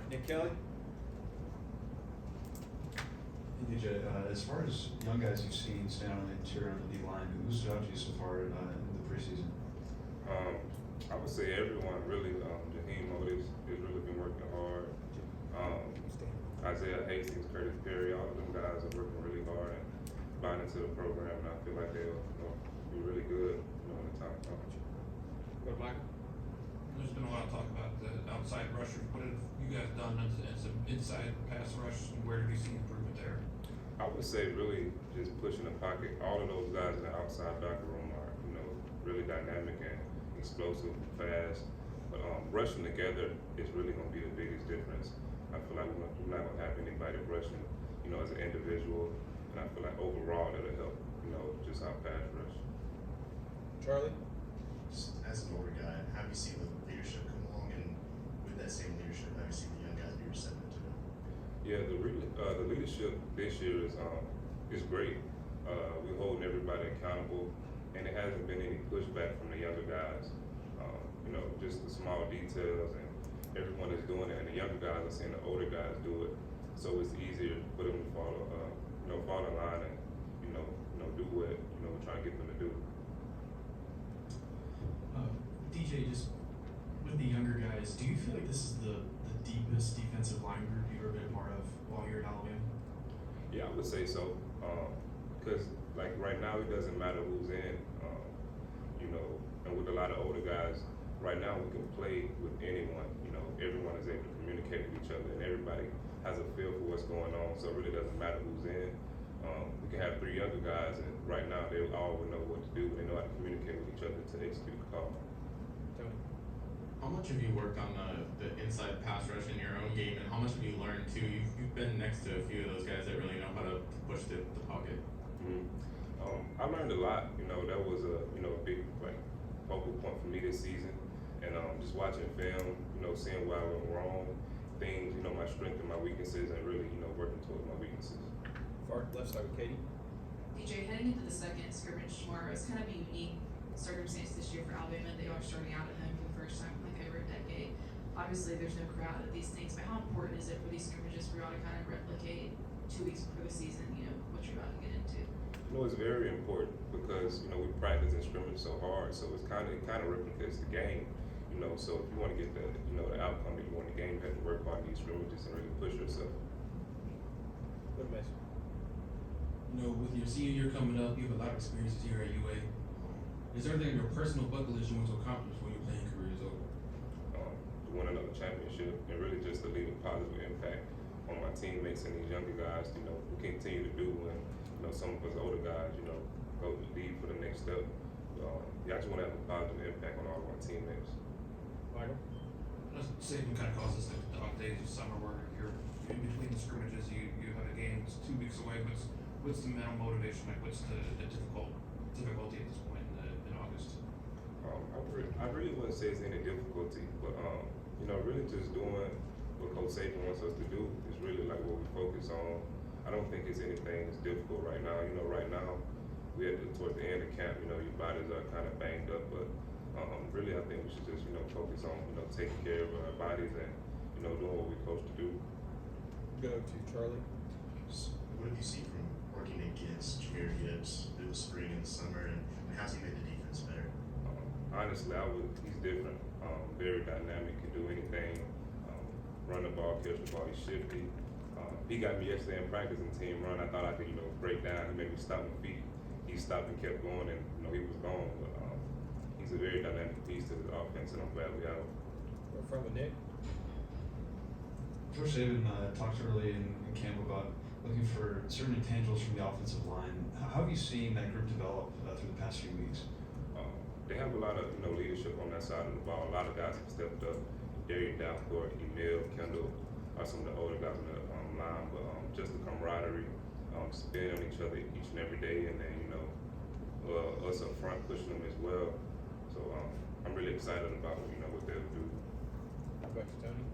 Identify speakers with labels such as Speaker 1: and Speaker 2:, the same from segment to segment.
Speaker 1: Nick Kelly?
Speaker 2: Hey, DJ, as far as young guys you've seen stand on the interior on the D line, who stood out to you so far in the preseason?
Speaker 3: I would say everyone really. Jaheim Otis has really been working hard. Isaiah Hastings, Curtis Perry, all of them guys are working really hard and buying into the program, and I feel like they'll be really good when the time comes.
Speaker 1: Go to Michael.
Speaker 4: There's been a lot of talk about the outside rushers. What have you guys done as some inside pass rush, and where do you see improvement there?
Speaker 3: I would say really just pushing the pocket. All of those guys in the outside backer room are, really dynamic and explosive, fast. But rushing together is really going to be the biggest difference. I feel like we're not going to have anybody rushing, as an individual. And I feel like overall that'll help, just our pass rush.
Speaker 1: Charlie?
Speaker 5: Just as an older guy, how have you seen the leadership come along, and with that same leadership, how have you seen the young guys be receptive to it?
Speaker 3: Yeah, the leadership this year is great. We're holding everybody accountable, and it hasn't been any pushback from the younger guys. Just the small details, and everyone is doing it, and the younger guys are seeing the older guys do it. So it's easier for them to follow in line and do what we're trying to get them to do.
Speaker 6: DJ, just with the younger guys, do you feel like this is the deepest defensive line group you've ever been a part of while you're at Alabama?
Speaker 3: Yeah, I would say so. Because like right now, it doesn't matter who's in. And with a lot of older guys, right now we can play with anyone. Everyone is able to communicate with each other, and everybody has a feel for what's going on. So it really doesn't matter who's in. We can have 3 younger guys, and right now they all will know what to do. They know how to communicate with each other to execute the call.
Speaker 1: Tony?
Speaker 7: How much have you worked on the inside pass rush in your own game, and how much have you learned too? You've been next to a few of those guys that really know how to push the pocket.
Speaker 3: Mm-hmm. I learned a lot. That was a big focal point for me this season, and just watching film, seeing where I went wrong, things, my strengths and my weaknesses, and really working towards my weaknesses.
Speaker 1: Far left side with Katie.
Speaker 8: DJ, heading into the second scrimmage tomorrow, it's kind of a unique circumstance this year for Alabama. They are starting out at home for the first time in like over a decade. Obviously, there's no crowd at these things, but how important is it for these scrimmages for y'all to kind of replicate 2 weeks before the season, what you're about to get into?
Speaker 3: It's very important because we practice and scrimmage so hard, so it kind of replicates the game. So if you want to get the outcome that you want in the game, you have to work hard in these scrimmages and really push yourself.
Speaker 1: Go to Mason.
Speaker 6: With your senior year coming up, you have a lot of experiences here at UA. Is there anything in your personal bucket list you want to accomplish before your playing career is over?
Speaker 3: To win another championship, and really just to leave a positive impact on my teammates and these younger guys. We continue to do when some of us older guys, go lead for the next step. I just want to have a positive impact on all of my teammates.
Speaker 1: Michael?
Speaker 4: Let's say it kind of causes the dog days of summer where you're in between the scrimmages, you have a game that's 2 weeks away. What's the mental motivation like? What's the difficulty at this point in August?
Speaker 3: I really wouldn't say it's any difficulty, but really just doing what Coach Saban wants us to do is really like what we focus on. I don't think it's anything that's difficult right now. Right now we're towards the end of camp. Your bodies are kind of banged up, but really I think we should just focus on taking care of our bodies and doing what we're supposed to do.
Speaker 1: Go to Charlie.
Speaker 5: What have you seen from working against Jameer Gibbs through the spring and the summer, and how's he made the defense better?
Speaker 3: Honestly, he's different. Very dynamic, can do anything. Run the ball, catch the ball. He's shifty. He got me yesterday in practice and team run. I thought I could, break down. He made me stop my feet. He stopped and kept going, and he was gone. But he's a very dynamic piece to the offense, and I'm glad we have him.
Speaker 1: We're from with Nick.
Speaker 2: Coach Saban talked early in camp about looking for certain intangibles from the offensive line. How have you seen that group develop through the past few weeks?
Speaker 3: They have a lot of leadership on that side of the ball. A lot of guys have stepped up. Darian Downcourt, Emil, Kendall are some of the older guys on the line, but just the camaraderie, spinning on each other each and every day, and then us up front pushing them as well. So I'm really excited about what they'll do.
Speaker 1: How about you, Tony?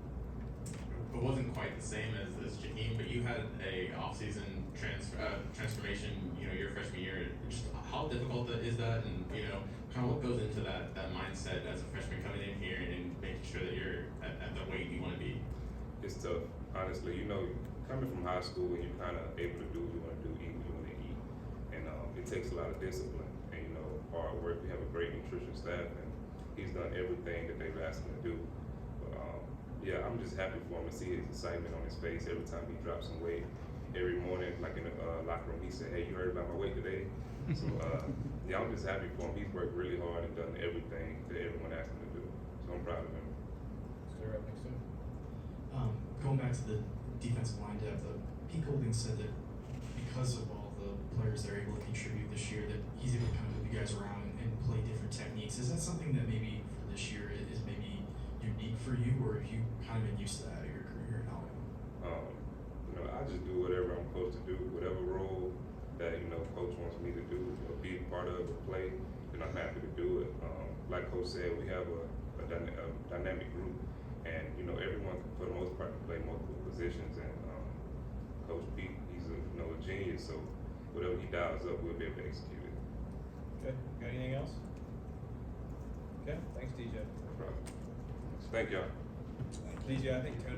Speaker 7: It wasn't quite the same as Jaheim, but you had a off-season transformation. Your freshman year. Just how difficult is that, and kind of what goes into that mindset as a freshman coming in here and making sure that you're at the weight you want to be?
Speaker 3: It's tough. Honestly, you know, coming from high school and you're kind of able to do what you want to do, eat what you want to eat, and it takes a lot of discipline and you know hard work. We have a great nutrition staff, and he's done everything that they've asked him to do. But yeah, I'm just happy for him to see his excitement on his face every time he drops some weight. Every morning, like in the locker room, he said, "Hey, you heard about my weight today?" So yeah, I'm just happy for him. He's worked really hard and done everything that everyone asked him to do. So I'm proud of him.
Speaker 1: Stay right next to him.
Speaker 9: Going back to the defensive line depth, Pete Golding said that because of all the players that are able to contribute this year, that he's able to kind of move you guys around and play different techniques. Is that something that maybe for this year is maybe unique for you, or have you kind of been used to that in your career now?
Speaker 3: You know, I just do whatever I'm supposed to do, whatever role that you know coach wants me to do, or be part of the play, then I'm happy to do it. Like coach said, we have a dynamic group, and you know everyone for the most part can play multiple positions. And Coach Pete, he's a genius, so whatever he dials up, we'll be able to execute it.
Speaker 1: Okay, got anything else? Okay, thanks DJ.
Speaker 3: No problem. Thank y'all.
Speaker 1: DJ, I think Tony